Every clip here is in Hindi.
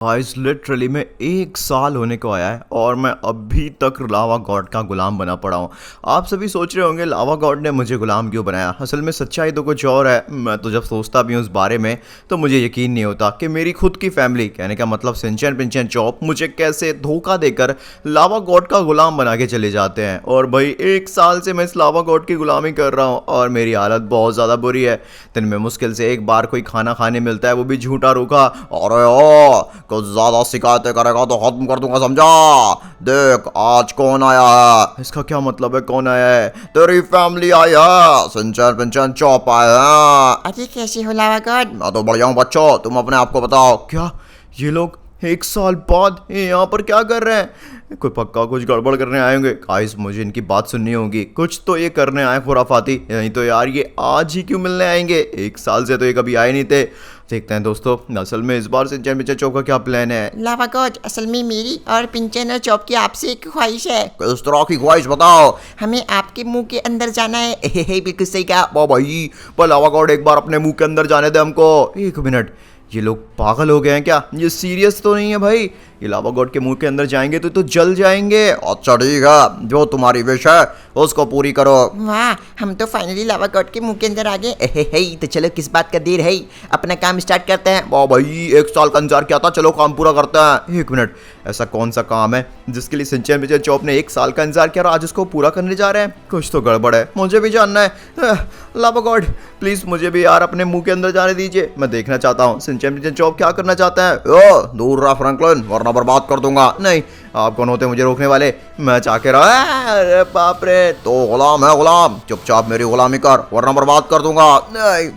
गाइस लिटरली में 1 साल होने को आया है और मैं अभी तक लावा गॉड का गुलाम बना पड़ा हूँ। आप सभी सोच रहे होंगे लावा गॉड ने मुझे गुलाम क्यों बनाया। असल में सच्चाई तो कुछ और है। मैं तो जब सोचता भी हूँ उस बारे में तो मुझे यकीन नहीं होता कि मेरी खुद की फैमिली, कहने का मतलब सिंचन पिंचन चॉप, मुझे कैसे धोखा देकर लावा गॉड का गुलाम बना के चले जाते हैं। और भाई 1 साल से मैं इस लावा गॉड की गुलामी कर रहा हूँ और मेरी हालत बहुत ज़्यादा बुरी है। दिन में मुश्किल से एक बार कोई खाना खाने मिलता है, वो भी झूठा रूखा। अरे ओ कुछ ज्यादा शिकायतें करेगा तो खत्म कर दूंगा, समझा। देख आज कौन आया है। इसका क्या मतलब है कौन आया है? तेरी फैमिली आई है, सिंचन पिंचन चॉप आए हैं। अरे कैसे हो लावा गॉड? मैं तो बढ़िया हूँ बच्चों, तुम अपने आप को बताओ। क्या ये लोग 1 साल बाद यहाँ पर क्या कर रहे हैं? कोई पक्का कुछ गड़बड़ करने आए होंगे। गाइस मुझे इनकी बात सुननी होगी, कुछ तो ये करने आए खुराफाती। नहीं तो यार ये आज ही क्यों मिलने आएंगे? 1 साल से तो ये कभी आए नहीं थे। देखते हैं दोस्तों असल में इस बार सिंचन पिंचन चौक का क्या प्लान है। लावा गॉड, असल में मेरी और पिंचन और चॉप की आपसे एक ख्वाहिश है। किस तरह की ख्वाहिश बताओ। हमें आपके मुंह के अंदर जाना है। बिल्कुल सही कहा। वाह भाई, पर लावा गॉड एक बार अपने मुंह के अंदर जाने दे हमको। 1 मिनट, ये लोग पागल हो गए हैं क्या? ये सीरियस तो नहीं है भाई? ये लावा गॉड के मुंह के अंदर जाएंगे तो जल जाएंगे। अच्छा ठीक है, जो तुम्हारी विश है उसको पूरी करो। वाह, हम तो फाइनली लावा गॉड के मुंह के अंदर आ गए। तो चलो किस बात का देर है, अपना काम स्टार्ट करते हैं। वाह भाई, 1 साल का इंतजार किया था, चलो काम पूरा करते हैं। 1 मिनट, ऐसा कौन सा काम है जिसके लिए सिंचन पिंचन चॉप ने 1 साल का इंतजार किया और आज उसको पूरा करने जा रहे हैं? कुछ तो गड़बड़ है, मुझे भी जानना है। लावा गॉड प्लीज मुझे भी यार अपने मुंह के अंदर जाने दीजिए, मैं देखना चाहता हूँ सिंचन पिंचन चॉप क्या करना चाहता है। ओ दूर रहा फ्रैंकलिन, वरना बर्बाद कर दूंगा। नहीं, आप कौन होते मुझे रोकने वाले? मैं चाह के रहा। अरे बाप रे, तो गुलाम है गुलाम, चुपचाप मेरी गुलामी कर वरना बर्बाद कर दूंगा। नहीं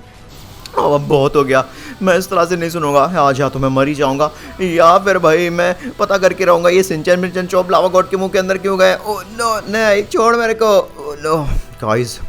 अब बहुत हो गया, मैं इस तरह से नहीं सुनूंगा। आज या तो मैं मर ही जाऊंगा या फिर भाई मैं पता करके रहूंगा ये सिंचन पिंचन चॉप लावा गॉड के मुंह के अंदर क्यों गए। ओ नो, नहीं छोड़ मेरे को। ओ नो गाइस,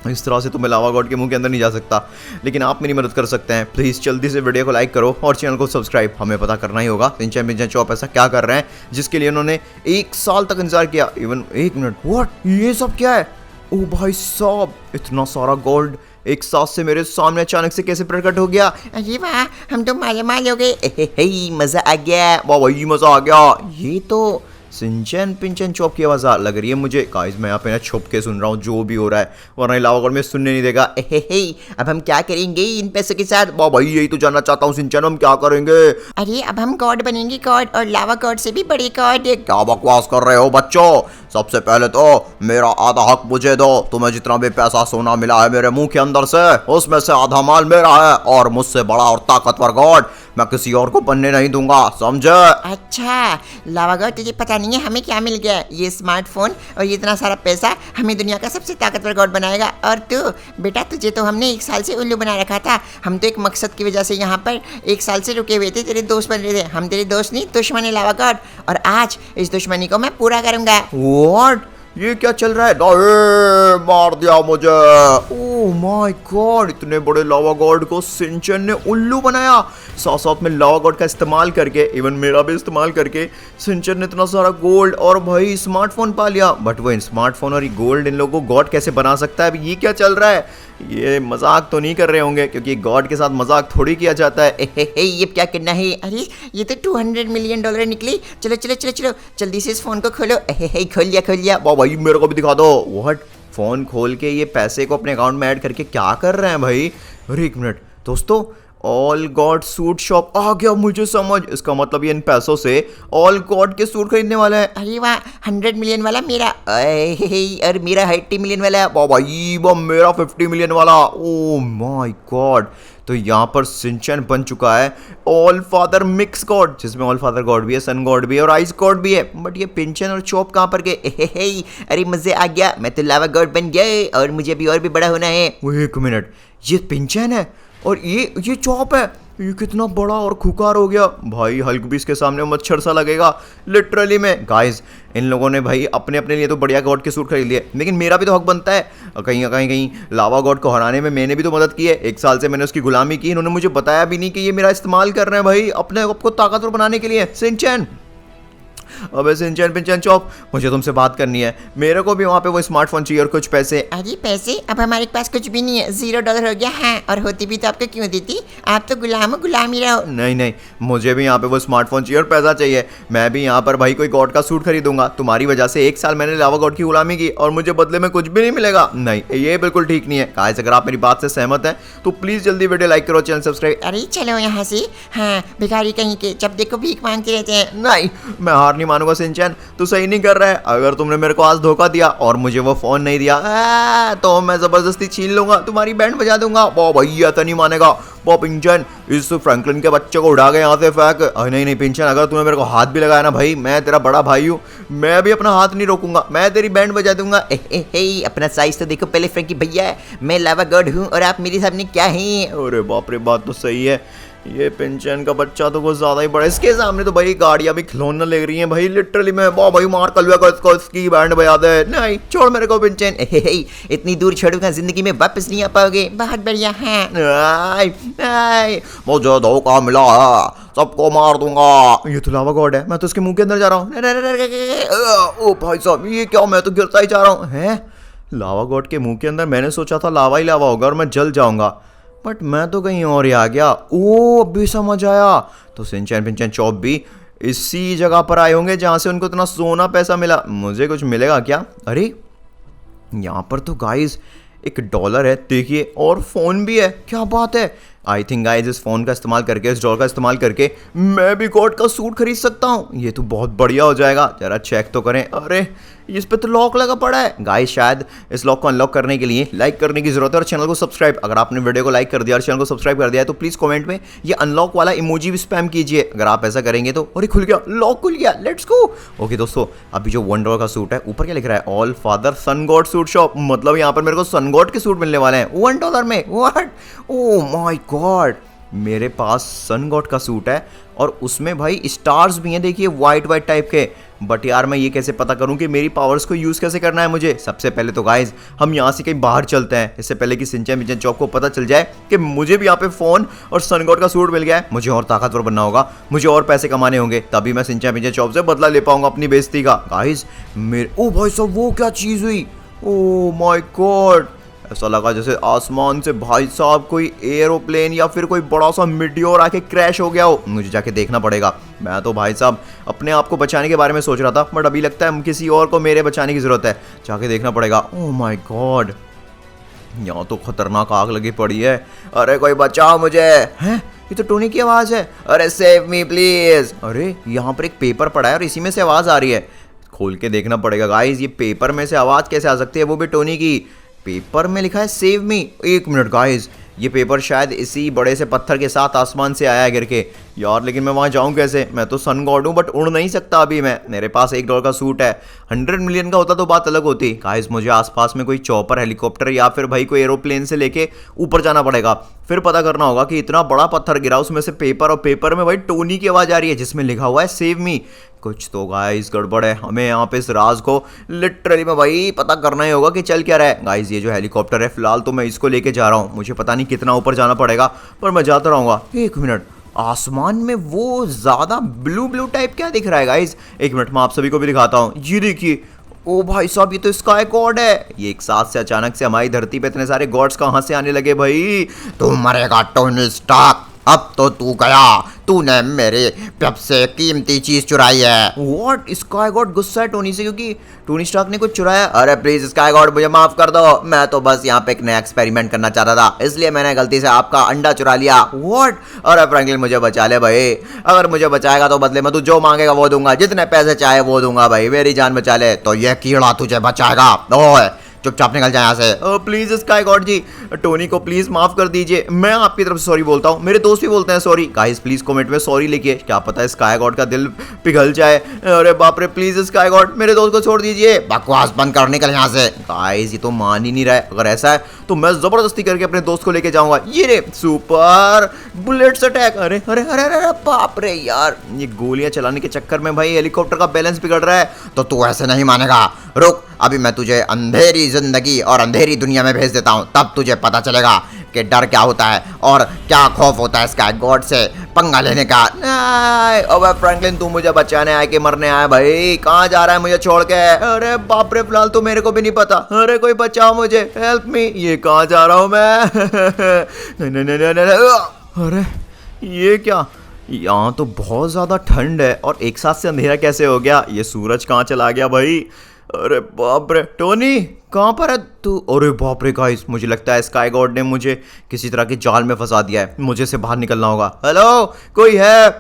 इस तरह से तो मैं लावा गॉड के मुंह के अंदर नहीं जा सकता, लेकिन आप मेरी मदद कर सकते हैं। प्लीज़ जल्दी से वीडियो को लाइक करो और चैनल को सब्सक्राइब। हमें पता करना ही होगा सिंचन पिंचन चॉप ऐसा क्या कर रहे हैं जिसके लिए उन्होंने 1 साल तक इंतजार किया। इवन 1 मिनट, व्हाट, ये सब क्या है? ओ भाई साहब, इतना सारा गोल्ड एक साथ से मेरे सामने अचानक से कैसे प्रकट हो गया? अरे वाह, हम तो माले माल हो गए। मजा आ गया। वाह भाई मजा आ गया। ये तो सिंचन पिंचन चॉप की आवाज़ लग रही है मुझे। गाइस मैं यहाँ पे ना छुप के सुन रहा हूँ जो भी हो रहा है, वरना लावा गॉड में सुनने नहीं देगा। अब हम क्या करेंगे इन पैसों के साथ? वाह भाई यही तो जानना चाहता हूँ सिंचन, हम क्या करेंगे? अरे अब हम गॉड बनेंगे, गॉड, और लावा गॉड से भी बड़े गॉड। क्या बकवास कर रहे हो बच्चों? सबसे पहले तो मेरा आधा हक मुझे दो। तुम्हें जितना भी पैसा सोना मिला है मेरे मुंह के अंदर से, उसमें से आधा माल मेरा है और मुझसे बड़ा और ताकतवर गॉड मैं किसी और को बनने नहीं दूंगा, समझे? अच्छा लावा गॉड, तुझे पता नहीं है हमें क्या मिल गया? ये स्मार्टफोन और ये इतना सारा पैसा हमें दुनिया का सबसे ताकतवर गॉड बनाएगा। और तू बेटा, तुझे तो हमने 1 साल से उल्लू बना रखा था। हम तो एक मकसद की वजह से यहाँ पर 1 साल से रुके हुए थे, तेरे दोस्त बन रहे थे। हम तेरे दोस्त नहीं, दुश्मन है लावा गॉड, और आज इस दुश्मनी को मैं पूरा करूंगा। व्हाट, ये क्या चल रहा है? मार दिया मुझे। ओह माय गॉड, इतने बड़े लावा गॉड को सिंचन ने उल्लू बनाया। साथ साथ में लावा गॉड का इस्तेमाल करके, इवन मेरा भी इस्तेमाल करके सिंचन ने इतना सारा गोल्ड और भाई स्मार्टफोन पा लिया। बट वो स्मार्टफोन और ये गोल्ड इन लोगों को गॉड कैसे बना सकता है? अभी ये क्या चल रहा है? ये मजाक तो नहीं कर रहे होंगे, क्योंकि गॉड के साथ मजाक थोड़ी किया जाता है। ये क्या करना है? अरे ये तो $200 मिलियन निकली। चलो चलो चलो चलो, जल्दी से इस फोन को खोलो। खोल लिया खोल लिया। वाह भाई मेरे को भी दिखा दो। व्हाट, फोन खोल के ये पैसे को अपने अकाउंट में ऐड करके क्या कर रहे हैं भाई? अरे 1 मिनट दोस्तों, ऑल गॉड सूट शॉप आ गया मुझे समझ। इसका मतलब ये इन पैसों से ऑल गॉड के सूट खरीदने वाला है। अरे वाह, 100 मिलियन वाला मेरा, और मेरा 80 मिलियन वाला। वाह भाई, वो मेरा 50 मिलियन वाला। ओ माय गॉड, तो यहाँ पर सिंचन बन चुका है ऑल फादर मिक्स गॉड, जिसमें ऑल फादर गॉड भी है, सन गॉड भी है और आइस गॉड भी है। बट ये पिंचन और चॉप कहाँ पर गए? अरे मजे आ गया, मैं तो लावा गॉड बन गया और मुझे भी और भी बड़ा होना है। 1 मिनट, ये पिंचन है और ये चॉप है। ये कितना बड़ा और खुकार हो गया भाई, हल्क भी इसके सामने मच्छर सा लगेगा लिटरली में। गाइस इन लोगों ने भाई अपने अपने लिए तो बढ़िया गॉड के सूट खरीद लिए, लेकिन मेरा भी तो हक बनता है। कहीं लावा गॉड को हराने में मैंने भी तो मदद की है। 1 साल से मैंने उसकी गुलामी की, इन्होंने मुझे बताया भी नहीं कि ये मेरा इस्तेमाल कर रहे हैं भाई अपने आपको ताकतवर बनाने के लिए। सिंचन अबे सिंचैन पिंचैन चौप, मुझे तुमसे बात करनी है। मेरे को भी वहाँ पे वो स्मार्टफोन चाहिए और कुछ पैसे। अरे पैसे? अब हमारे पास कुछ भी नहीं है, $0 हो गया। हाँ, और होती भी तो आपको क्यों देती? आप तो गुलाम ही रहो। नहीं नहीं, मुझे भी यहाँ पे वो स्मार्टफोन चाहिए और पैसा चाहिए। मैं भी यहाँ पर भाई कोई गॉड का सूट खरीदूंगा। तुम्हारी वजह से 1 साल मैंने लावा गॉड की गुलामी की और मुझे बदले में कुछ भी नहीं मिलेगा। नहीं, ये बिल्कुल ठीक नहीं है। गाइस, अगर आप मेरी बात से सहमत हैं तो प्लीज जल्दी वीडियो लाइक करो, चैनल सब्सक्राइब। अरे चलो यहाँ से। हाँ, भिखारी कहीं के, जब देखो भीख मांगते रहते हैं। नहीं, मैं हार नहीं मानूंगा सिंचैन, तू सही नहीं कर रहा है। अगर तुमने मेरे को आज धोखा दिया और मुझे वो फोन नहीं दिया तो मैं जबरदस्ती छीन लूंगा, तुम्हारी बैंड बजा दूंगा। वो भैया तो नहीं मानेगा। वो पिंचन, इस फ्रैंकलिन के बच्चे को उठा के यहाँ से फेंक। नहीं नहीं पिंचन, अगर तूने मेरे को हाथ भी लगाया ना भाई, मैं तेरा बड़ा भाई हूँ, मैं भी अपना हाथ नहीं रोकूंगा, मैं तेरी बैंड बजा दूंगा। अपना साइज तो देखो पहले फ्रैंकी भैया, मैं लावा गॉड हूँ और आप मेरे सामने क्या हैं? अरे बाप रे, बात तो सही है। ये पिंचन का बच्चा तो कुछ ज्यादा ही बड़ा है। इसके सामने तो भाई गाड़ियां भी खिलौना ले रही हैं भाई, लिटरली। मैं वाह भाई, मार कलवा को इसको, इसकी बैंड बजा दे। नहीं, छोड़ मेरे को पिंचन। इतनी दूर छोड़ूंगा, जिंदगी में वापस नहीं आ पाओगे। बहुत बढ़िया है। मुझे धोखा मिला है, सबको मार दूंगा। ये तो लावा गॉड है, मैं तो उसके मुंह के अंदर जा रहा हूँ। ओ भाई साहब, ये क्या, मैं तो गिरता ही जा रहा हूँ। है लावा गॉड के मुंह के अंदर? मैंने सोचा था लावा ही लावा होगा और मैं जल जाऊंगा, बट मैं तो कहीं और ही आ गया। ओ, अभी समझ आया। तो सिंचैन पिंचैन चौप भी इसी जगह पर आए होंगे जहां से उनको इतना सोना पैसा मिला। मुझे कुछ मिलेगा क्या? अरे यहाँ पर तो गाइस $1 है, देखिए, और फोन भी है। क्या बात है। आई थिंक गाइस, इस फोन का इस्तेमाल करके, इस डॉलर का इस्तेमाल करके मैं भी गॉड का सूट खरीद सकता हूँ। ये तो बहुत बढ़िया हो जाएगा। जरा चेक तो करें। अरे इस पे तो लॉक लगा पड़ा है। गाइस, शायद इस लॉक को अनलॉक करने के लिए लाइक करने की जरूरत है और चैनल को सब्सक्राइब। अगर आपने वीडियो को लाइक कर दिया और चैनल को सब्सक्राइब कर दिया है तो प्लीज कमेंट में ये अनलॉक वाला इमोजी भी स्पैम कीजिए। अगर आप ऐसा करेंगे तो। अरे खुल गया, लॉक खुल गया, लेट्स गो। ओके दोस्तों, अभी जो $1 का सूट है, ऊपर क्या लिख रहा है? ऑल फादर सन गॉड सूट शॉप। मतलब यहाँ पर मेरे को सन गॉड के सूट मिलने वाले हैं $1 में। व्हाट? ओह माय गॉड, मेरे पास सन गॉड का सूट है और उसमें भाई स्टार्स भी हैं, देखिए, वाइट वाइट टाइप के। बट यार, मैं ये कैसे पता करूं कि मेरी पावर्स को यूज़ कैसे करना है मुझे? सबसे पहले तो गाइज हम यहाँ से कहीं बाहर चलते हैं, इससे पहले कि सिंचैन पिंचैन चौप को पता चल जाए कि मुझे भी यहाँ पे फ़ोन और सन गॉड का सूट मिल गया है। मुझे और ताकतवर बनना होगा, मुझे और पैसे कमाने होंगे, तभी मैं सिंचैन पिंचैन चौप से बदला ले पाऊंगा अपनी बेइज्जती का। गाइज मेरे, ओ भाई साहब, वो क्या चीज़ हुई? ओ माय गॉड, ऐसा लगा जैसे आसमान से भाई साहब कोई एरोप्लेन या फिर कोई बड़ा सा मीटियोर आके क्रैश हो गया हो। मुझे जाके देखना पड़ेगा। मैं तो भाई साहब अपने आप को बचाने के बारे में सोच रहा था, बट अभी लगता है किसी और को मेरे बचाने की जरूरत है। जाके देखना पड़ेगा। ओह माय गॉड, यहाँ तो खतरनाक आग लगी पड़ी है। अरे कोई बचाओ मुझे। हैं, ये तो टोनी की आवाज़ है। अरे सेव मी प्लीज। अरे यहाँ पर एक पेपर पड़ा है और इसी में से आवाज़ आ रही है। खोल के देखना पड़ेगा गाइज, ये पेपर में से आवाज़ कैसे आ सकती है, वो भी टोनी की। पेपर में लिखा है सेव मी। 1 मिनट गाइज, ये पेपर शायद इसी बड़े से पत्थर के साथ आसमान से आया है गिर के। यार लेकिन मैं वहाँ जाऊँ कैसे? मैं तो सन गॉड हूँ बट उड़ नहीं सकता अभी मैं। मेरे पास $1 का सूट है। 100 मिलियन का होता तो बात अलग होती। गाइस, मुझे आसपास में कोई चॉपर, हेलीकॉप्टर या फिर भाई कोई एरोप्लेन से लेके ऊपर जाना पड़ेगा। फिर पता करना होगा कि इतना बड़ा पत्थर गिरा, उसमें से पेपर, और पेपर में भाई टोनी की आवाज़ आ रही है जिसमें लिखा हुआ है सेव मी। कुछ तो गाइस गड़बड़ है। हमें यहाँ पे इस राज को लिटरली में भाई पता करना ही होगा कि चल क्या रहा है। गाइस, ये जो हेलीकॉप्टर है, फिलहाल तो मैं इसको लेके जा रहा हूँ। मुझे पता नहीं कितना ऊपर जाना पड़ेगा, पर मैं जाता रहूँगा। 1 मिनट, आसमान में वो ज़्यादा ब्लू ब्लू टाइप क्या दिख रहा है गाइस? 1 मिनट, मैं आप सभी को भी दिखाता हूँ। ये देखिए, ओ भाई साहब, ये तो स्काई गॉड है। ये एक साथ से अचानक से हमारी धरती पे इतने सारे गॉड्स कहाँ से आने लगे भाई? तू मरेगा टोनी स्टार्क, अब तो तू गया। तूने मेरे सबसे कीमती चीज चुराई है। व्हाट? स्काई गॉड गुस्सा है टोनी से क्योंकि टोनी स्टार्क ने कुछ चुराया। अरे प्लीज स्काई गॉड, मुझे माफ कर दो। मैं तो बस यहाँ पे एक नया एक्सपेरिमेंट करना चाहता था, इसलिए मैंने गलती से आपका अंडा चुरा लिया। व्हाट? अरे फ्रैंकलिन, मुझे बचा ले भाई। अगर मुझे बचाएगा तो बदले में तू जो मांगेगा वो दूंगा, जितने पैसे चाहे वो दूंगा भाई। मेरी जान बचा ले तो ये कीड़ा तुझे बचाएगा। ओए चुपचाप निकल जाए यहाँ से। Please sky God ji, Tony को प्लीज माफ कर दीजिए। मैं आपकी तरफ से सॉरी बोलता हूँ, मेरे दोस्त भी बोलते हैं सॉरी। गाइस प्लीज कमेंट में सॉरी लिखिए, क्या पता स्काई गॉड का दिल पिघल जाए। अरे बाप रे, प्लीज स्काई गॉड, मेरे दोस्त को छोड़ दीजिए। बकवास बंद कर, निकल यहाँ से। गाइस, ये तो मान ही नहीं रहा है। अगर ऐसा है तो मैं जबरदस्ती करके अपने दोस्त को लेके जाऊंगा। ये रे सुपर बुलेट्स अटैक। अरे अरे अरे अरे बाप रे यार, ये गोलियां चलाने के चक्कर में भाई हेलीकॉप्टर का बैलेंस बिगड़ रहा है। तो तू ऐसे नहीं मानेगा। रुक, अभी मैं तुझे अंधेरी जिंदगी और अंधेरी दुनिया में भेज देता हूँ, तब तुझे पता चलेगा कि डर क्या होता है और क्या खौफ होता है स्काई गॉड से पंगा लेने का। नहीं, अबे फ्रैंकलिन तू मुझे बचाने आया कि मरने आया भाई? कहाँ जा रहा है मुझे छोड़ के? अरे बाप रे, फिलहाल तो मेरे को भी नहीं पता। अरे कोई बचाओ मुझे, हेल्प मी। ये कहाँ जा रहा हूँ मैं? नहीं नहीं नहीं नहीं नहीं। अरे ये क्या, यहाँ तो बहुत ज़्यादा ठंड है और एक साथ से अंधेरा कैसे हो गया? ये सूरज कहाँ चला गया भाई? अरे बाप रे, टोनी कहाँ पर है तू? अरे बाप रे गाइस, मुझे लगता है स्काई गॉड ने मुझे किसी तरह के जाल में फंसा दिया है। मुझे से बाहर निकलना होगा। हेलो, कोई है?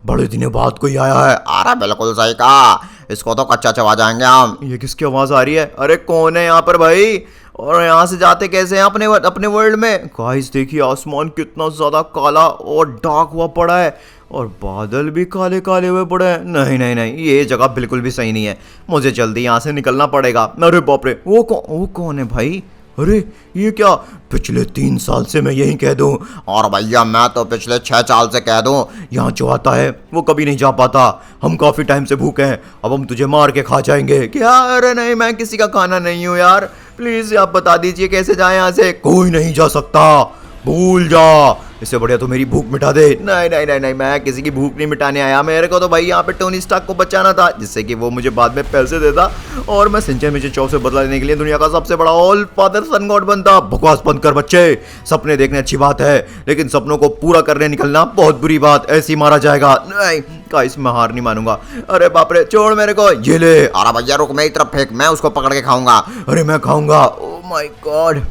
बड़े दिनों बाद कोई आया है। अरे बिल्कुल सही कहा, इसको तो कच्चा चबा जाएंगे हम। ये किसकी आवाज़ आ रही है? अरे कौन है यहाँ पर भाई? और यहाँ से जाते कैसे हैं अपने वर्ल्ड में? गाइस देखिए, आसमान कितना ज़्यादा काला और डार्क हुआ पड़ा है और बादल भी काले काले हुए पड़े हैं। नहीं नहीं नहीं, ये जगह बिल्कुल भी सही नहीं है। मुझे जल्दी यहाँ से निकलना पड़ेगा। अरे बाप रे, वो कौन है भाई? अरे ये क्या, पिछले 3 साल से मैं यही कह दूं, और भैया मैं तो पिछले 6 साल से कह दूं, यहाँ जो आता है वो कभी नहीं जा पाता। हम काफी टाइम से भूखे हैं, अब हम तुझे मार के खा जाएंगे क्या? अरे नहीं, मैं किसी का खाना नहीं हूँ यार, प्लीज आप बता दीजिए कैसे जाए यहाँ से। कोई नहीं जा सकता, भूल जा, इससे बढ़िया तो मेरी भूख मिटा दे। नहीं नहीं नहीं नहीं, मैं किसी की भूख नहीं मिटाने आया। मेरे को तो भाई यहाँ पे टोनी स्टार्क को बचाना था, जिससे कि वो मुझे बाद में पैसे देता और मैं सिंचन मिचन चौक से बदला लेने के लिए दुनिया का सबसे बड़ा ऑल फादर सन गॉड बनता। बकवास बंद कर बच्चे, सपने देखने अच्छी बात है, लेकिन सपनों को पूरा करने निकलना बहुत बुरी बात। ऐसे ही मारा जाएगा। नहीं गाइस, मैं हार नहीं मानूंगा। अरे बाप रे, छोड़ मेरे को। ये ले। अरे भैया रुक, मेरी तरफ फेंक, मैं उसको पकड़ के खाऊंगा। अरे मैं खाऊंगा। ओह माय गॉड,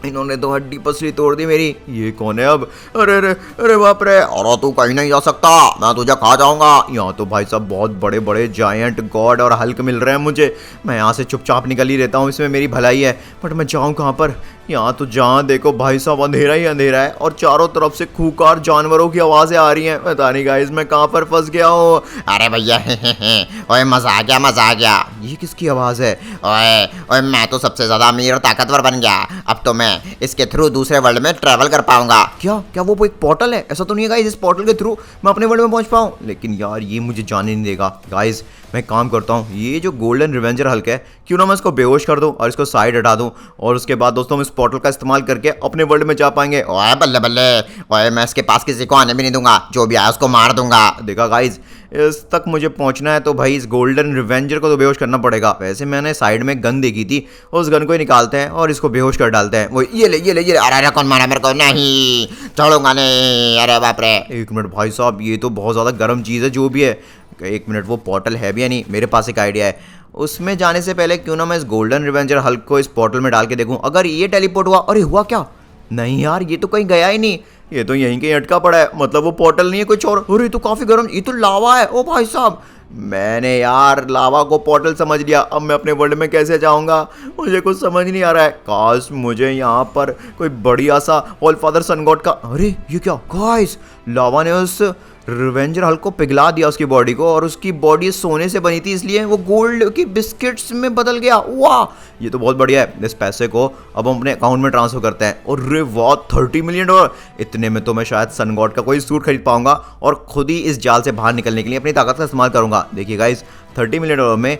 इन्होंने तो हड्डी पसली तोड़ दी मेरी। ये कौन है अब? अरे अरे अरे बाप रे, और तू कहीं नहीं जा सकता, मैं तुझे खा जाऊंगा। यहाँ तो भाई साहब बहुत बड़े बड़े जायंट गॉड और हल्क मिल रहे हैं मुझे। मैं यहाँ से चुपचाप निकल ही रहता हूँ, इसमें मेरी भलाई है। बट मैं जाऊँ कहाँ पर? यहाँ तो जहाँ देखो भाई साहब अंधेरा ही अंधेरा है और चारों तरफ से खूंखार जानवरों की आवाज़ें आ रही हैं। पता नहीं गाइस मैं कहाँ पर फंस गया हूँ। अरे भैया ओए मजा आ गया, मजा आ गया। ये किसकी आवाज़ है? ओए ओए, मैं तो सबसे ज़्यादा अमीर और ताकतवर बन गया, अब तो मैं इसके थ्रू दूसरे वर्ल्ड में ट्रैवल कर पाऊंगा। क्या क्या वो एक पोर्टल है? ऐसा तो नहीं है गाइस इस पोर्टल के थ्रू मैं अपने वर्ल्ड में पहुंच पाऊं, लेकिन यार ये मुझे जाने नहीं देगा। गाइस मैं काम करता हूँ, ये जो गोल्डन रिवेंजर हल्क है क्यों ना मैं इसको बेहोश कर दूं और इसको साइड हटा दूं, और उसके बाद दोस्तों हम इस पोर्टल का इस्तेमाल करके अपने वर्ल्ड में जा पाएंगे। ओए बल्ले बल्ले, ओए मैं इसके पास किसी को आने भी नहीं दूंगा, जो भी आया उसको मार दूंगा। देखा गाइस, इस तक मुझे पहुंचना है तो भाई इस गोल्डन रिवेंजर को तो बेहोश करना पड़ेगा। वैसे मैंने साइड में गन देखी थी, उस गन को ही निकालते हैं और इसको बेहोश कर डालते हैं। वो ये ले ये ले ये ले। अरे कौन मारा मेरे को? नहीं छोड़ूंगा नहीं। अरे बाप रे, 1 मिनट भाई साहब, ये तो बहुत ज़्यादा गर्म चीज़ है जो भी है। 1 मिनट, वो पोर्टल है भी या नहीं? मेरे पास एक आइडिया है, उसमें जाने से पहले क्यों ना मैं इस गोल्डन रिवेंजर हल्क को इस पोर्टल में डाल के देखूं। अगर ये टेलीपोर्ट हुआ, अरे हुआ क्या? नहीं यार, ये तो कहीं गया ही नहीं, ये तो यहीं कहीं अटका पड़ा है। मतलब वो पोर्टल नहीं है कुछ और। अरे तो काफी गर्म, ये तो लावा है। ओ भाई साहब, मैंने यार लावा को पोर्टल समझ लिया। अब मैं अपने वर्ल्ड में कैसे जाऊंगा, मुझे कुछ समझ नहीं आ रहा है। काश मुझे यहाँ पर कोई बढ़िया सा ऑल फादर सन गॉड का। अरे ये क्या गाइस, लावा ने उस रिवेंजर हल्क को पिघला दिया, उसकी बॉडी को, और उसकी बॉडी सोने से बनी थी इसलिए वो गोल्ड की बिस्किट्स में बदल गया। वाह, ये तो बहुत बढ़िया है। इस पैसे को अब हम अपने अकाउंट में ट्रांसफर करते हैं। और रे वाह, 30 मिलियन डॉलर, इतने में तो मैं शायद सन गॉड का कोई सूट खरीद पाऊंगा और खुद ही इस जाल से बाहर निकलने के लिए अपनी ताकत का इस्तेमाल करूंगा। देखिए गाइस, 30 मिलियन डॉलर में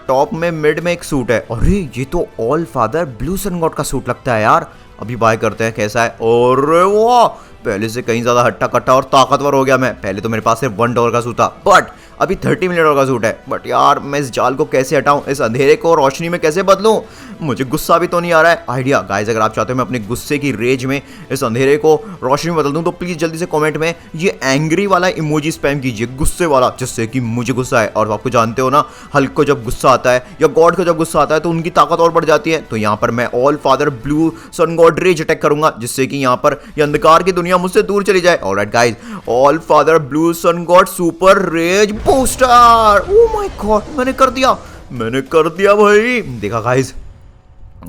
टॉप में मिड में एक सूट है। अरे ये तो All Father Blue Sun God का सूट लगता है यार। अभी बाय करते हैं कैसा है। और वाह, पहले से कहीं ज्यादा हट्टा कट्टा और ताकतवर हो गया मैं। पहले तो मेरे पास सिर्फ $1 का सूट था, बट अभी 30 मिलियन डॉलर का सूट है। बट यार मैं इस जाल को कैसे हटाऊं, इस अंधेरे को रोशनी में कैसे बदलूं? मुझे गुस्सा भी तो नहीं आ रहा है। आइडिया गाइस, अगर आप चाहते हो मैं अपने गुस्से की रेज में इस अंधेरे को रोशनी में बदल दूं तो प्लीज जल्दी से कमेंट में ये एंग्री वाला इमोजी स्पैम कीजिए, गुस्से वाला, जिससे कि मुझे गुस्सा है। और आपको जानते हो ना, हल्क को जब गुस्सा आता है या गॉड को जब गुस्सा आता है तो उनकी ताकत और बढ़ जाती है। तो यहाँ पर मैं All Father Blue Sun God rage attack करूंगा, जिससे कि यहाँ पर ये अंधकार की दुनिया मुझसे दूर चली जाए। Alright guys, All Father Blue Sun God super rage booster. Oh my God, मैंने कर दिया भाई। देखा गाइस,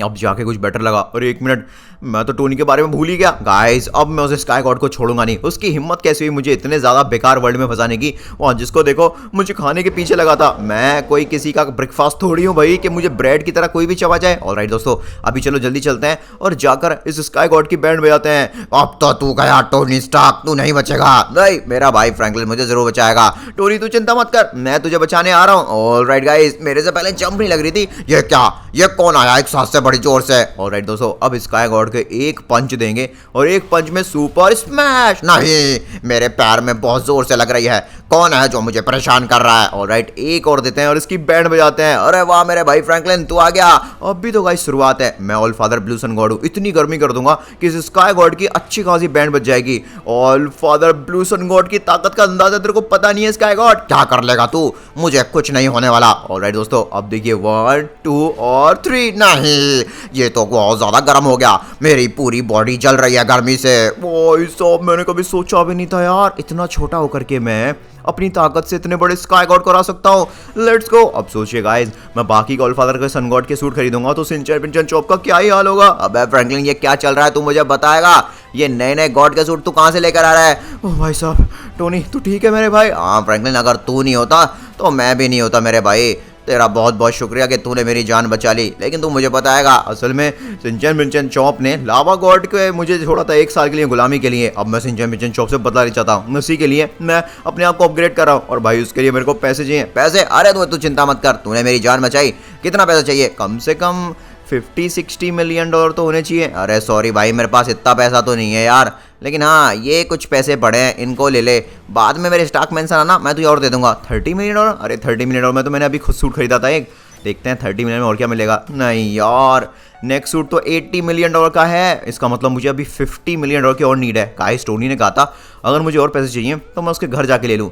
अब जाके कुछ बेटर लगा। और 1 मिनट, मैं तो टोनी के बारे में भूल ही गया। गाइस अब मैं उस स्काई गॉड को छोड़ूंगा नहीं। उसकी हिम्मत कैसे हुई मुझे इतने ज्यादा बेकार वर्ल्ड में फंसाने की। वहाँ जिसको देखो मुझे खाने के पीछे लगा था। मैं कोई किसी का ब्रेकफास्ट थोड़ी हूँ भाई कि मुझे ब्रेड की तरह कोई भी चबा जाए। ऑलराइट दोस्तों, अभी चलो जल्दी चलते हैं और जाकर इस स्काई गॉड की बैंड बजाते हैं। अब तो तू गया टोनी स्टार्क, तू नहीं बचेगा। नहीं, मेरा भाई फ्रैंकलिन मुझे जरूर बचाएगा। टोनी तू चिंता मत कर, मैं तुझे बचाने आ रहा हूँ। ऑलराइट गाइस, मेरे से पहले जंप नहीं लग रही थी। ये क्या, ये कौन आया एक साथ से बड़ी जोर से? ऑलराइट दोस्तों, अब स्काई गॉड गॉड को एक पंच देंगे और एक पंच में सुपर स्मैश। नहीं, मेरे पैर में बहुत जोर से लग रही है। कौन है जो मुझे परेशान कर रहा है? ऑलराइट, एक और देते हैं और इसकी बैंड बजाते हैं। अरे वाह मेरे भाई फ्रैंकलिन, तू आ गया। अभी तो गाइस शुरुआत है। मैं All Father Blue Sun God हूँ, इतनी गर्मी कर दूंगा कि इस स्काई गॉड की अच्छी खासी बैंड बज जाएगी। All Father Blue Sun God की ताकत का अंदाजा तेरे को पता नहीं है स्काई गॉड। क्या कर लेगा तू? मुझे कुछ नहीं होने वाला। ऑलराइट दोस्तों, अब देखिए 1 2 और 3। नहीं, ये तो बहुत ज्यादा गर्म हो गया। मेरी पूरी बॉडी जल रही है गर्मी से। भाई साहब, मैंने कभी सोचा भी नहीं था यार, इतना छोटा होकर के मैं अपनी ताकत से इतने बड़े स्काई गॉड को हरा सकता हूँ। Let's go. अब सोचिए गाइस, मैं बाकी गॉडफादर के सन गॉड के सूट खरीदूंगा तो सिंचन पिंचन चॉप का क्या ही हाल होगा। अबे फ्रैंकलिन, ये क्या चल रहा है? तू मुझे बताएगा ये नए नए गॉड के सूट तू कहाँ से लेकर आ रहा है? ओह भाई साहब, टोनी तू ठीक है मेरे भाई? हाँ फ्रैंकलिन, अगर तू नहीं होता तो मैं भी नहीं होता मेरे भाई। तेरा बहुत बहुत शुक्रिया कि तूने मेरी जान बचा ली। लेकिन तू मुझे बताएगा, असल में सिंचन पिंचन चॉप ने लावा गॉड के मुझे छोड़ा था 1 साल के लिए गुलामी के लिए। अब मैं सिंचन पिंचन चॉप से बदला नहीं चाहता हूँ, उसी के लिए मैं अपने आप को अपग्रेड कर रहा हूँ। और भाई उसके लिए मेरे को पैसे चाहिए। पैसे? अरे तू चिंता मत कर, तूने मेरी जान बचाई। कितना पैसा चाहिए? कम से कम 50-60 मिलियन डॉलर तो होने चाहिए। अरे सॉरी भाई, मेरे पास इतना पैसा तो नहीं है यार, लेकिन हाँ ये कुछ पैसे पड़े हैं, इनको ले ले। बाद में मेरे स्टॉक मेंशन आना, मैं तुझे और दे दूंगा। 30 मिलियन डॉलर? अरे 30 मिलियन डॉलर में तो मैंने अभी खुद सूट खरीदा था एक। देखते हैं 30 मिलियन में और क्या मिलेगा। नहीं यार, नेक्स्ट सूट तो 80 मिलियन डॉलर का है। इसका मतलब मुझे अभी 50 मिलियन डॉलर की और नीड है। गाइस, टोनी ने कहा था अगर मुझे और पैसे चाहिए तो मैं उसके घर जाके ले लूँ।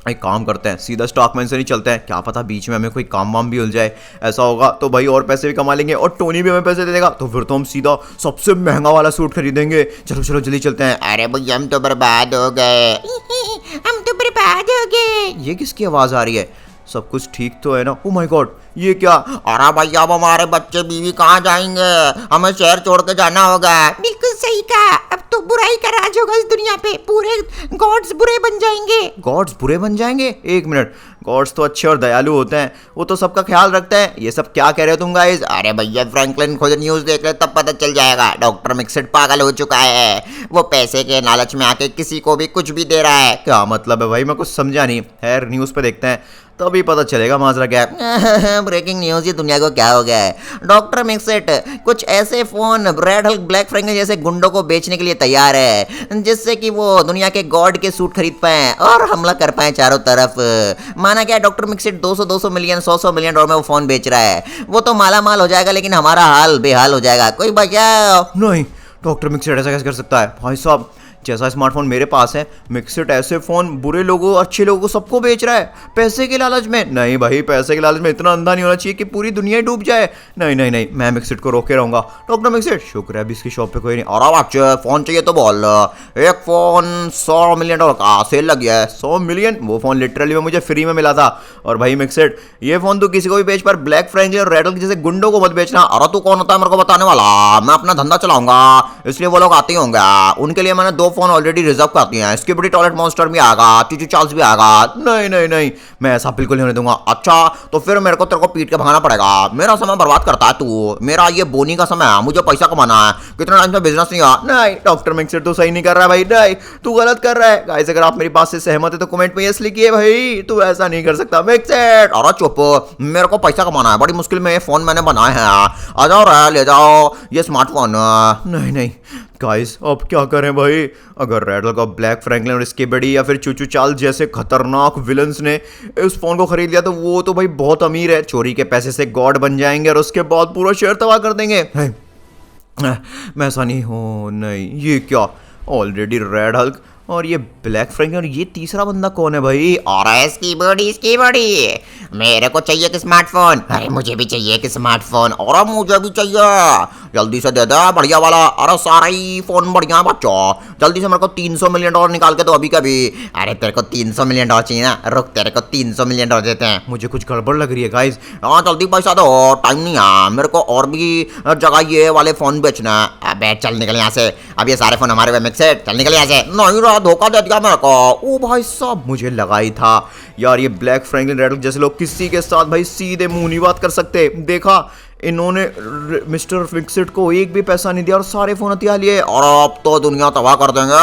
एक काम करते हैं, सीधा स्टॉक में से नहीं चलते हैं, क्या पता बीच में हमें कोई काम वाम भी उल जाए। ऐसा होगा तो भाई और पैसे भी कमा लेंगे और टोनी भी हमें पैसे दे देगा। तो फिर तो हम सीधा सबसे महंगा वाला सूट खरीदेंगे। चलो चलो जल्दी चलते हैं। अरे भैया, हम तो बर्बाद हो गए। हम तो बर्बाद हो गए। ये किसकी आवाज आ रही है? सब कुछ ठीक तो है ना? ओ माय गॉड, ये क्या? अरे भैया, अब हमारे बच्चे बीवी कहाँ जाएंगे? हमें शहर छोड़ के जाना होगा। बिल्कुल सही कहा। अब तो बुराई का राज होगा इस दुनिया पे। पूरे गॉड्स बुरे बन जाएंगे। गॉड्स बुरे बन जाएंगे? एक मिनट, गॉड्स तो अच्छे और दयालु होते हैं, वो तो सबका ख्याल रखते हैं। ये सब क्या कह रहे हो तुम गाइस? अरे भैया, फ्रैंकलिन खुद न्यूज़ देख ले तब पता चल जाएगा। डॉक्टर मिक्सेड पागल हो चुका है। वो पैसे के लालच में आके किसी को भी कुछ भी दे रहा है। क्या मतलब है भाई? मैं कुछ समझा नहीं। खैर न्यूज़ पे देखते हैं तभी पता चलेगा माजरा क्या है। ब्रेकिंग न्यूज़, ये दुनिया को क्या हो गया है? डॉक्टर मिक्सेट कुछ ऐसे phone red Hulk black Franklin जैसे गुंडों को बेचने के लिए तैयार है, जिससे कि वो दुनिया के गॉड के सूट खरीद पाए और हमला कर पाए चारों तरफ। माना क्या डॉक्टर मिक्सेट 200 मिलियन 100 मिलियन डॉलर में वो फोन बेच रहा है। वो तो माला माल हो जाएगा, लेकिन हमारा हाल बेहाल हो जाएगा। कोई बचाओ। नहीं, डॉक्टर मिक्सेट ऐसा कैसे कर सकता है? भाई साहब, जैसा स्मार्टफोन मेरे पास है, मिक्सेट ऐसे फोन बुरे लोगों अच्छे लोगों को सबको बेच रहा है पैसे के लालच में। नहीं भाई, पैसे के लालच में इतना अंधा नहीं होना चाहिए कि पूरी दुनिया डूब जाए। नहीं नहीं नहीं, मैं मिक्सेट को रोके रहूंगा। डॉक्टर मिक्सेट, शुक्र है अभी इसकी शॉप पे कोई नहीं। और बच्चे, फोन चाहिए तो बोल। एक फोन 100 मिलियन डॉलर का सेल लग गया है। 100 मिलियन? वो फोन लिटरली में मुझे फ्री में मिला था। और भाई मिक्सेट, ये फोन तू किसी को भी बेच, पर ब्लैक फ्रैंकलिन और रेड हल्क जैसे गुंडों को मत बेचना। अरे तू कौन होता है मेरे को बताने वाला? मैं अपना धंधा चलाऊंगा, इसलिए वो लोग आते ही होंगे। उनके लिए मैंने 2 फोन ऑलरेडी रिजर्व करती हैं। इसकी बड़ी टॉयलेट मॉन्स्टर भी आएगा, टीचू चार्ल्स भी आएगा। नहीं नहीं नहीं, मैं ऐसा बिल्कुल नहीं होने दूंगा। अच्छा, तो फिर मेरे को तेरे को पीट के भगाना पड़ेगा। मेरा समय बर्बाद करता है तू। मेरा ये बोनी का समय है, मुझे पैसा कमाना है। कितना टाइम से बिजनेस नहीं हुआ। नहीं, डॉक्टर मिक्सेट तो सही नहीं कर रहा है भाई। नहीं, तू गलत कर रहा है। गाइस, अगर आप मेरी बात से सहमत है तो कमेंट में यस लिखिए। भाई तू ऐसा नहीं कर सकता मिक्सेट। अरे चुप, मेरे को पैसा कमाना है। बड़ी मुश्किल में ये फोन मैंने बनाए हैं। आ जाओ रे, ले जाओ ये स्मार्टफोन। नहीं नहीं गाइस, अब क्या करें भाई? अगर रेड हल्क, ब्लैक फ्रैंकलिन और इसके बड़ी या फिर चूचू चार्ल्स जैसे खतरनाक विलन्स ने इस फोन को खरीद लिया तो वो तो भाई बहुत अमीर है, चोरी के पैसे से गॉड बन जाएंगे और उसके बाद पूरा शहर तबाह कर देंगे। मैं ऐसा नहीं हूँ। नहीं, ये क्या? ऑलरेडी रेड हल्क और ये ब्लैक फ्रैंकलिन और ये तीसरा बंदा कौन है भाई? और इसकी बॉडी मेरे को चाहिए कि स्मार्टफोन। अरे मुझे भी चाहिए कि स्मार्टफोन। और मुझे भी चाहिए, जल्दी से दे दे बढ़िया वाला। अरे सारा ही फोन बढ़िया बच्चों, जल्दी से मेरे को 300 मिलियन डॉलर निकाल के दो अभी कभी। अरे तेरे को 300 मिलियन डॉलर चाहिए ना? रुक, तेरे को 300 मिलियन डॉलर देते हैं। मुझे कुछ गड़बड़ लग रही है गाइस। हाँ जल्दी पैसा दो, टाइम नहीं है मेरे को। और भी जगह ये वाले फोन बेचना है। अबे चल निकल यहाँ से, अब ये सारे फोन हमारे मिक्सेट, चल निकल यहाँ से। नहीं रहा, धोखा दे दिया मेरे को। ओ भाई साहब, मुझे लगा ही था यार, ये ब्लैक फ्रैंकलिन रेड हल्क जैसे लोग किसी के साथ भाई सीधे मुंह नहीं बात कर सकते। देखा, इन्होंने मिस्टर फिक्सिट को एक भी पैसा नहीं दिया और सारे फोन हथिया लिए और अब तो दुनिया तबाह कर देंगे।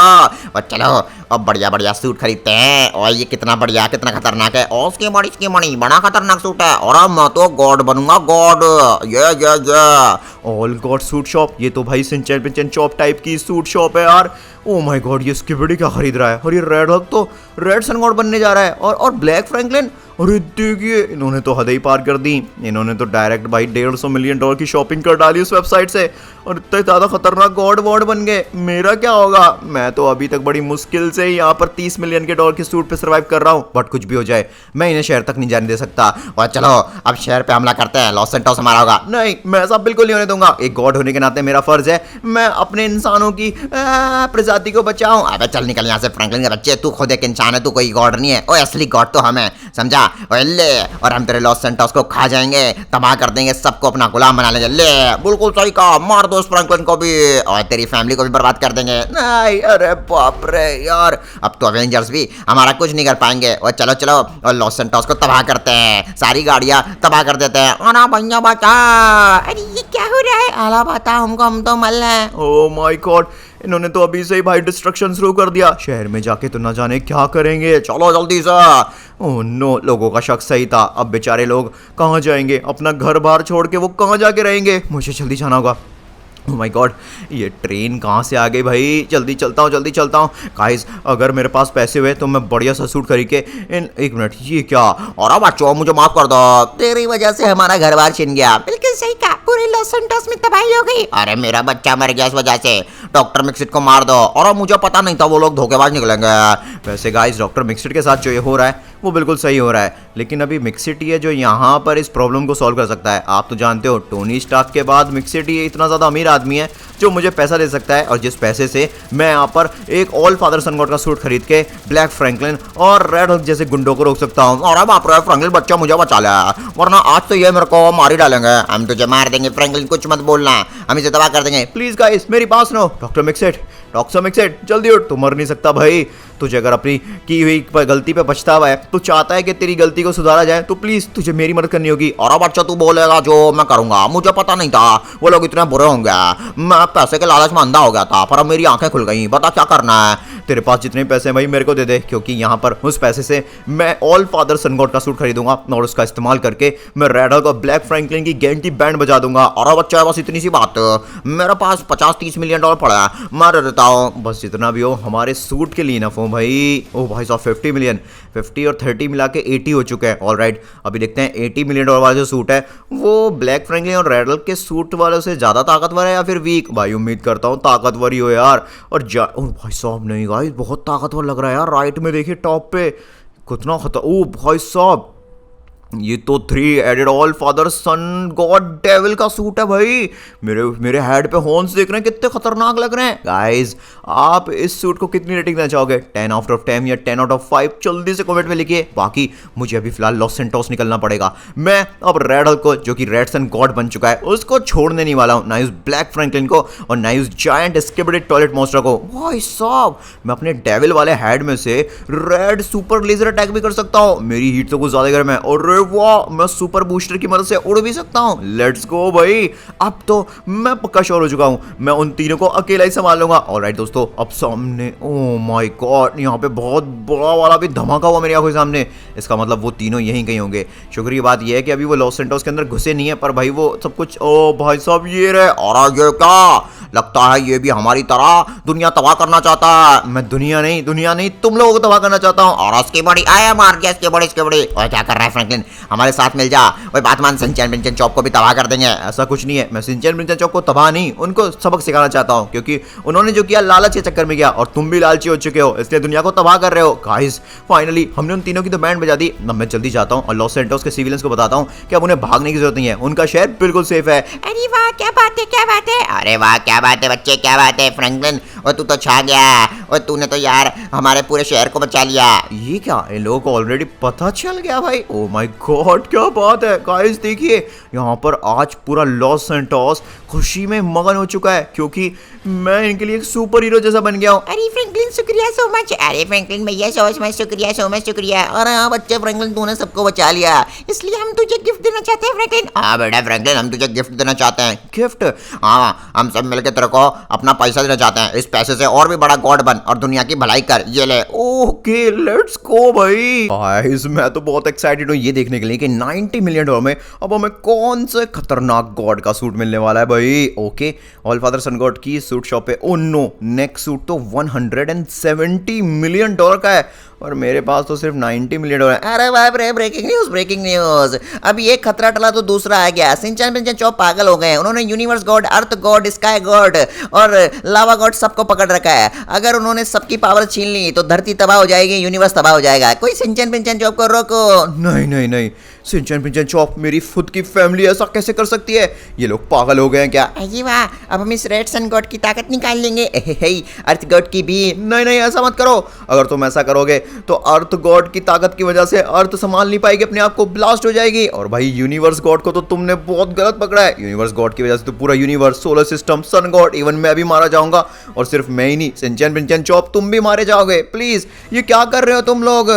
और चलो अब बढ़िया बढ़िया सूट खरीदते हैं। और ये कितना बढ़िया कितना खतरनाक है। और उसकी मणि बड़ा खतरनाक सूट है। और अब मैं तो गॉड बनूंगा गॉड। ये ऑल गॉड सूट शॉप। ये तो भाई सिंचन पिंचन चॉप टाइप की सूट शॉप है यार। ओ माय गॉड ये स्किबिडी क्या खरीद रहा है। और ये रेड हक तो रेड सन गॉड बनने जा रहा है। और ब्लैक फ्रैंकलिन, अरे देखिए इन्होंने तो हद ही पार कर दी। इन्होंने तो डायरेक्ट भाई $150 मिलियन की शॉपिंग कर डाली उस वेबसाइट से और इतने ज़्यादा खतरनाक गॉड वॉड बन गए। मेरा क्या होगा? मैं तो अभी तक बड़ी मुश्किल से यहाँ पर $30 मिलियन के सूट पे सर्वाइव कर रहा हूँ। बट कुछ भी हो जाए मैं इन्हें शहर तक नहीं जाने दे सकता। और चलो अब शहर पे हमला करते हैं। लॉस सैंटोस हमारा होगा। नहीं मैं ऐसा बिल्कुल नहीं होने दूंगा। एक गॉड होने के नाते मेरा फर्ज है मैं अपने इंसानों की प्रजाति को बचाऊं। अबे चल निकल यहाँ से फ्रैंकलिन के बच्चे। तू खुद एक इंसान है, तू कोई गॉड नहीं है। ओए असली गॉड तो हमें, समझा? ओए ले, और हम तेरे लॉस सैंटोस को खा जाएंगे, तबाह कर देंगे, सबको अपना गुलाम बना लेंगे। ले बिल्कुल सही कहा, मार दो उस फ्रैंकलिन को भी और तेरी फैमिली को भी बर्बाद कर देंगे। नहीं अरे बाप रे यार, अब तो अवेंजर्स भी हमारा कुछ नहीं कर पाएंगे। और चलो चलो और लॉस सैंटोस को तबाह करते हैं, सारी गाड़ियां तबाह कर देते हैं। आना भैया बता। अरे ये क्या हो रहा है? आला बता हमको, हम तो मल रहे हैं। ओ माय गॉड इन्होंने तो अभी से ही भाई डिस्ट्रक्शन शुरू कर दिया। शहर में जाके तो ना जाने क्या करेंगे। चलो जल्दी से। ओह नो, लोगों का शक सही था। अब बेचारे लोग कहाँ जाएंगे? अपना घर बार छोड़ के वो कहाँ जाके रहेंगे? मुझे जल्दी जाना होगा। ओह माय गॉड ये ट्रेन कहाँ से आ गई भाई? जल्दी चलता हूँ। गाइस अगर मेरे पास पैसे हुए तो मैं बढ़िया सा सूट खरीद के एक मिनट ये क्या? और बच्चों मुझे माफ कर दो, तेरी वजह से हमारा घर बार छिन गया। बिल्कुल सही कहा, पूरे लॉस सैंटोस में तबाही हो गई। अरे मेरा बच्चा मर गया इस वजह से। डॉक्टर मिक्सिट को मार दो। और मुझे पता नहीं था वो लोग धोखेबाज निकलेंगे। वैसे गाइस डॉक्टर मिक्सिट के साथ जो ये हो रहा है वो बिल्कुल सही हो रहा है, लेकिन अभी मिक्सिटी है जो यहाँ पर इस प्रॉब्लम को सॉल्व कर सकता है। आप तो जानते हो टोनी स्टार्क के बाद मिक्सिटी इतना ज़्यादा अमीर आदमी है जो मुझे पैसा दे सकता है और जिस पैसे से मैं यहाँ पर एक ऑल फादर सन गॉड का सूट खरीद के ब्लैक फ्रैंकलिन और रेड हल्क जैसे गुंडों को रोक सकता हूँ। और अब आप फ्रैंकलिन बच्चा मुझे बचा लिया, वरना आज तो ये मेरे को मार ही डालेंगे। हम तुझे मार देंगे फ्रैंकलिन, कुछ मत बोलना, हम इसे तबाह कर देंगे। प्लीज गाइस मेरी बात सुनो। डॉक्टर मिक्सिट जल्दी उठ, तू मर नहीं सकता भाई। तुझे अगर अपनी की हुई गलती पे पछतावा है, तू चाहता है कि तेरी गलती को सुधारा जाए, तो प्लीज तुझे मेरी मदद करनी होगी। और अब अच्छा तू बोलेगा जो मैं करूंगा। मुझे पता नहीं था वो लोग इतने बुरे होंगे। मैं पैसे के लालच में अंधा हो गया था, पर अब मेरी आंखें खुल गई। बता क्या करना है? तेरे पास जितने पैसे हैं भाई मेरे को दे दे, क्योंकि यहाँ पर उस पैसे से मैं ऑल फादर सन गॉड का सूट खरीदूंगा और उसका इस्तेमाल करके मैं रेड हल्क और ब्लैक फ्रैंकलिन की गैंटी बैंड बजा दूंगा। और अब अच्छा बस इतनी सी बात, मेरे पास $50-30 मिलियन पड़ा है, मैं दे देता हूँ। बस जितना भी हो हमारे सूट के लिए इनफ हो भाई। ओ भाई साहब 50 मिलियन, 50 और 30 मिला के 80 हो चुके हैं। ऑलराइट अभी देखते हैं $80 मिलियन वाला जो सूट है वो ब्लैक फ्रैंकलिन और रेड हल्क के सूट वालों से ज़्यादा ताकतवर है या फिर वीक? भाई उम्मीद करता हूँ ताकतवर ही हो यार। और ओ भाई साहब नहीं गाइस बहुत ताकतवर लग रहा है यार। राइट में देखिए टॉप पे कितना ओ भाई साहब ये तो 3 एडेड ऑल फादर सन गॉड डेविल का सूट है भाई। मेरे हेड पे हॉर्न्स देख रहे हैं, कितने खतरनाक लग रहे हैं। गाइस आप इस सूट को कितनी रेटिंग देना चाहोगे? 10 आउट ऑफ 10 या 10 आउट ऑफ 5 जल्दी से कमेंट में लिखिए। बाकी मुझे अभी फिलहाल लॉस सैंटोस निकलना पड़ेगा। मैं अब रेड हल्क को जो कि रेड सन गॉड बन चुका है उसको छोड़ने नहीं वाला हूँ, ना उस ब्लैक फ्रैंकलिन को और ना उस जायंट स्किबिडी टॉयलेट मॉन्स्टर को। भाई साहब मैं अपने डेविल वाले हेड में से रेड सुपर लेजर अटैक भी कर सकता हूँ। मेरी हीट तो कुछ ज्यादा गर्म है और वाह मैं सुपर बूस्टर की मदद से उड़ भी सकता हूँ। लेट्स गो भाई, अब तो मैं पक्का श्योर हो चुका हूँ, मैं उन तीनों को अकेला ही संभाल लूंगा। ऑलराइट दोस्तों अब सामने ओ माय गॉड यहाँ पे बहुत बड़ा वाला भी धमाका हुआ मेरी आंखों के सामने। इसका मतलब वो तीनों यहीं कहीं होंगे। शुक्र की बात यह है कि अभी वो लॉस सैंटोस के अंदर घुसे नहीं है, पर भाई वो सब कुछ ओ भाई साहब ये रहे। और ये क्या लगता है ये भी हमारी तरह दुनिया तबाह करना चाहता है। मैं दुनिया नहीं तुम लोगों को तबाह करना चाहता हूँ। और उसकी बड़ी आया मार गया इसके बड़ी। और क्या कर रहा है फ्रैंकलिन? हमारे साथ मिल जा। ओए बात मान, सिंचन पिंचन चॉप को भी तबाह कर देंगे। ऐसा कुछ नहीं है, मैं सिंचन पिंचन चॉप को तबाह नहीं उनको सबक सिखाना चाहता हूँ, क्योंकि उन्होंने जो किया लालच के चक्कर में किया और तुम भी लालची हो चुके हो, इसलिए दुनिया को तबाह कर रहे हो। गाइस फाइनली हमने उन तीनों की तो बैंड बजा दी। अब मैं जल्दी जाता हूँ और लॉस सैंटोस के सिविलियंस को बताता हूँ कि अब उन्हें भागने की जरूरत नहीं है, उनका शहर बिल्कुल सेफ है। अरे वाह क्या बात है। अरे वाह क्या बात है बच्चे, क्या बात है फ्रैंकलिन, और तू तो छा गया। और तूने तो यार हमारे पूरे शहर को बचा लिया। ये क्या इन लोगों को ऑलरेडी पता चल गया भाई? ओ माय गॉड क्या बात है। गाइस देखिए यहाँ पर आज पूरा लॉस सैंटोस खुशी में मगन हो चुका है क्योंकि मैं इनके लिए एक सुपर हीरो जैसा बन गया हूँ। अरे फ्रैंकलिन शुक्रिया सो मच। अरे फ्रैंकलिन भैया सो मच शुक्रिया, सो मच शुक्रिया। अरे हाँ बच्चे फ्रैंकलिन, तूने सबको बचा लिया। इसलिए हम तुझे गिफ्ट देना चाहते हैं फ्रैंकलिन। हाँ बेटा फ्रैंकलिन, हम तुझे गिफ्ट देना चाहते हैं। गिफ्ट? हाँ, हम सब मिलकर तेरे को अपना पैसा देना चाहते हैं। इस पैसे से और भी बड़ा गॉड बन और दुनिया की भलाई कर। ये ले। ओके लेट्स गो भाई। गाइस मैं तो बहुत एक्साइटेड हूँ ये देखने के लिए कि 90 मिलियन डॉलर में अब हमें कौन से खतरनाक गॉड का सूट मिलने वाला है भाई। Okay, all father sun god की सूट शॉप पे। ओ नो, नेक्स्ट सूट तो 170 मिलियन डॉलर का है और मेरे पास तो सिर्फ 90 मिलियन डॉलर है। अरे बाप रे, ब्रेकिंग न्यूज, ब्रेकिंग न्यूज। अब ये खतरा टला तो दूसरा आ गया। सिंचन पिंचन चौप पागल हो गए। उन्होंने यूनिवर्स गॉड, अर्थ गॉड, स्काई गॉड और लावा गॉड सबको पकड़ रखा है। अगर उन्होंने सबकी पावर छीन ली तो धरती तबाह हो जाएगी, यूनिवर्स तबाह हो जाएगा। कोई सिंचन पिंचन चौप को रोको। नहीं नहीं नहीं, सिंचन पिंचन चॉप मेरी खुद की फैमिली ऐसा कैसे कर सकती है? ये लोग पागल हो गए हैं क्या? अरे वाह, अब हम इस रेड सन गॉड की ताकत निकाल लेंगे। अर्थ गॉड की भी। नहीं नहीं, ऐसा मत करो। अगर तुम ऐसा करोगे तो अर्थ गॉड की ताकत की वजह से अर्थ संभाल नहीं पाएगी, अपने आप को ब्लास्ट हो जाएगी। और भाई यूनिवर्स गॉड को तो तुमने बहुत गलत पकड़ा है। यूनिवर्स गॉड की वजह से तो पूरा universe, solar system, sun god, even मैं भी मारा जाऊंगा। और सिर्फ मैं ही नहीं, सिंचन पिंचन चॉप तुम भी मारे जाओगे। प्लीज, ये क्या कर रहे हो तुम लोग?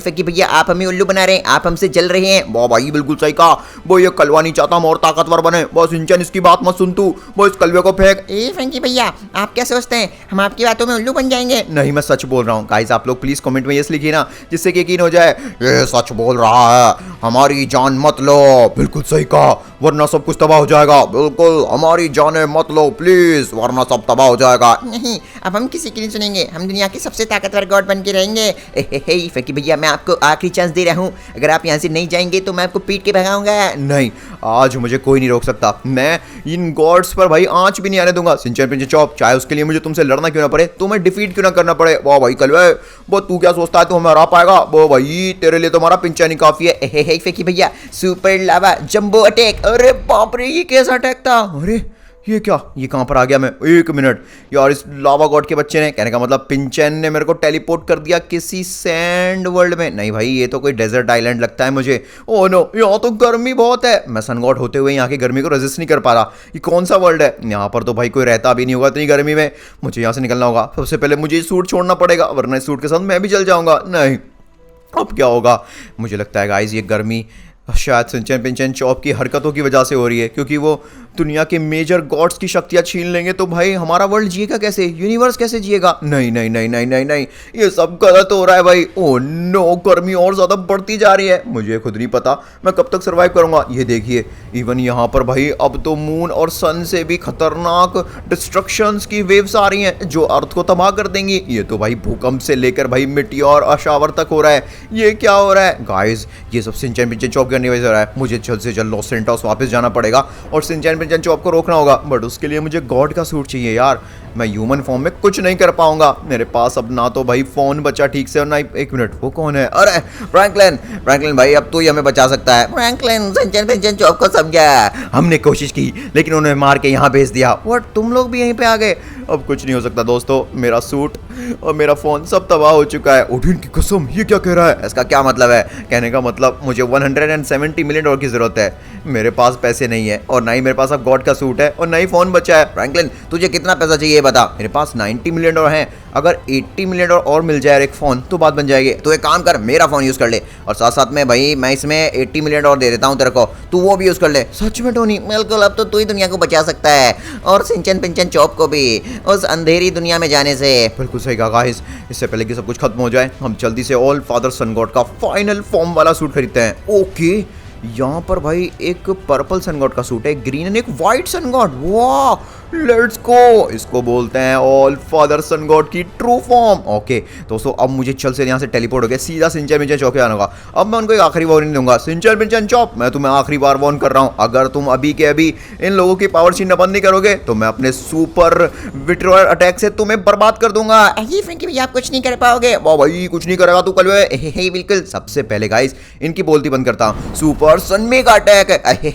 फकी भैया आप हमें उल्लू बना रहे हैं, आप हमसे जल रहे हैं। वाह भाई, बिल्कुल सही कहा। वो ये कलवा नहीं चाहता हम और ताकतवर बने। बस सिंचन इसकी बात मत सुन तू, वो इस कलवे को फेंक। ए फंकी भैया, आप क्या सोचते हैं हम आपकी बातों में उल्लू बन जाएंगे? नहीं, मैं सच बोल रहा हूँ। गाइस आप लोग प्लीज कमेंट में यस लिखिए ना, जिससे कि यकीन हो जाए ये सच बोल रहा है। हमारी जान मत लो। बिल्कुल सही कहा, वरना सब कुछ तबाह हो जाएगा। बिल्कुल, हमारी जाने मत लो प्लीज, वरना सब तबाह हो जाएगा। नहीं, अब हम किसी की नहीं सुनेंगे। हम दुनिया के सबसे ताकतवर गॉड बन के रहेंगे। फंकी भैया, मैं आपको आखिरी चांस दे रहा हूँ। अगर आप यहाँ से नहीं जाएंगे तो मैं आपको पीट के भगाऊंगा। नहीं, आज मुझे कोई नहीं रोक सकता। मैं इन गॉड्स पर भाई आंच भी नहीं आने दूंगा। सिंचन पिंचन चॉप, चाहे उसके लिए मुझे तुमसे लड़ना क्यों ना पड़े, तुम्हें डिफीट क्यों ना करना पड़े। वाह भाई कलवे, वो तू क्या सोचता है तू हमें हरा पाएगा? वो भाई तेरे लिए तो हमारा पिंचन ही काफी है। फंकी भैया, सुपर लावा जंबो अटैक। अरे बाप रे, ये कैसा अटैक था? अरे ये क्या, ये कहाँ पर आ गया मैं? एक मिनट यार, इस लावा गॉड के बच्चे ने, कहने का मतलब पिंचन ने मेरे को टेलीपोर्ट कर दिया किसी सैंड वर्ल्ड में। नहीं भाई, ये तो कोई डेजर्ट आइलैंड लगता है मुझे। ओह नो, यहाँ तो गर्मी बहुत है। मैं सन गॉड होते हुए यहाँ की गर्मी को रेजिस्ट नहीं कर पा रहा। ये कौन सा वर्ल्ड है? यहाँ पर तो भाई कोई रहता भी नहीं होगा इतनी गर्मी में। मुझे यहाँ से निकलना होगा। सबसे पहले मुझे ये सूट छोड़ना पड़ेगा, वरना इस सूट के साथ मैं भी जल जाऊंगा। नहीं, अब क्या होगा? मुझे लगता है गाइस ये गर्मी शायद सिंचन पिंचन चॉप की हरकतों की वजह से हो रही है, क्योंकि वो दुनिया के मेजर गॉड्स की शक्तियां छीन लेंगे तो भाई हमारा वर्ल्ड जिएगा कैसे? यूनिवर्स कैसे जिएगा? नहीं नहीं नहीं नहीं नहीं नहीं, ये सब गलत हो रहा है भाई। ओह नो, गर्मी और ज्यादा बढ़ती जा रही है। मुझे खुद नहीं पता मैं कब तक सर्वाइव करूंगा। ये देखिए, इवन यहाँ पर भाई अब तो मून और सन से भी खतरनाक डिस्ट्रक्शंस की वेव्स आ रही हैं जो अर्थ को तबाह कर देंगी। ये तो भाई भूकंप से लेकर भाई मिटियोर अशावर तक हो रहा है। ये क्या हो रहा है गाइस? ये सब सिंचन पिंचन चॉप करने वजह से हो रहा है। मुझे जल्द से जल्द लॉस सेंटोस वापस जाना पड़ेगा और सिंचन पिंचन चॉप को रोकना होगा। बट उसके लिए मुझे गॉड का सूट चाहिए यार। मैं ह्यूमन फॉर्म में कुछ नहीं कर पाऊंगा। मेरे पास अब ना तो भाई फोन बचा ठीक से और ना। एक मिनट, वो कौन है? अरे फ्रैंकलिन, फ्रैंकलिन भाई अब तू ही हमें बचा सकता है। फ्रैंकलिन, सिंचन पिंचन चौप को समझा। हमने कोशिश की लेकिन उन्हें मार के यहाँ भेज दिया। व्हाट, तुम लोग भी यहीं पे आ गए? अब कुछ नहीं हो सकता दोस्तों, मेरा सूट और मेरा फोन सब तबाह हो चुका है। ओडिन की कसम, ये क्या कह रहा है? इसका क्या मतलब है? कहने का मतलब मुझे 170 मिलियन डॉलर की जरूरत है। मेरे पास पैसे नहीं है और ना ही मेरे पास अब गॉड का सूट है और ना ही फोन बचा है। फ्रैंकलिन, तुझे कितना पैसा चाहिए बता। मेरे पास 90 मिलियन डॉलर हैं। अगर 80 मिलियन डॉलर और मिल जाए एक फोन तो बात बन जाएगी। तो एक काम कर, मेरा फोन यूज कर ले और साथ साथ में भाई मैं इसमें 80 मिलियन डॉलर दे देता हूँ तेरे को, तू वो भी यूज कर ले। सच में टोनी? बिल्कुल, अब तो तू ही दुनिया को बचा सकता है और सिंचन पिंचन चौप को भी उस अंधेरी दुनिया में जाने से। बिल्कुल सही कहा गाइस। इससे पहले कि सब कुछ खत्म हो जाए, हम जल्दी से ऑल फादर सन गॉड का फाइनल फॉर्म वाला सूट खरीदते हैं। ओके, यहाँ पर भाई एक पर्पल सन गॉड का सूट है, ग्रीन एंड एक व्हाइट सन गॉड। वाह, लेट्स गो। इसको बोलते हैं ऑल फादर सन गॉड की ट्रू फॉर्म। ओके दोस्तों, अब मुझे चल से यहाँ से टेलीपोर्ट हो गया सीधा सिंचन पिंचन चौक आना होगा। अब मैं उनको एक आखिरी वार्निंग दूंगा। सिंचन पिंचन चौक, मैं तुम्हें आखिरी बार वार्न कर रहा हूँ, अगर तुम अभी के अभी इन लोगों की पावर छीनना बंद नहीं करोगे तो मैं अपने सुपर विट्रोयर अटैक से तुम्हें बर्बाद कर दूंगा। अरे फ्रैंकी भैया, आप कुछ नहीं कर पाओगे। वाह भाई, कुछ नहीं करेगा तू कल। बिल्कुल, सबसे पहले गाइस इनकी बोलती बंद करता हूँ। सुपर सुपर सन मेगा अटैक।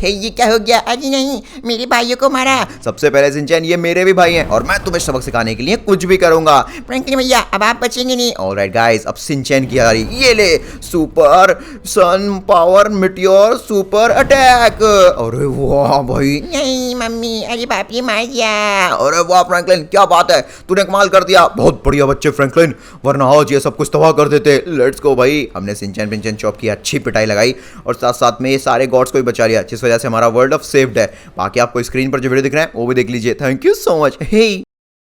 ये क्या हो गया? अरे नहीं, मेरे भाइयों को मारा। सबसे पहले सिंचैन ये मेरे भी भाई हैं और मैं तुम्हें सबक सिखाने के लिए कुछ भी करूंगा। फ्रैंकलिन भैया अब आप बचेंगे नहीं। ऑलराइट गाइस, अब सिंचैन की बारी। ये ले super sun power meteor super attack. अरे वाह भाई, नहीं मम्मी, अरे बाप रे मार दिया। अरे वाह फ्रैंकलिन, क्या बात है, तूने कमाल कर दिया। बहुत बढ़िया बच्चे फ्रैंकलिन, वरना आज ये सब कुछ तबाह कर देते। लेट्स गो भाई, हमने सिंचैन पिंचैन चॉप की अच्छी पिटाई लगाई और साथ साथ में ये सारे गॉड्स को भी बचा लिया, जिस वजह से हमारा वर्ल्ड ऑफ सेव्ड है। बाकी आपको स्क्रीन पर जो वीडियो दिख रहा है वो भी देख लीजिए। Thank you so much. Hey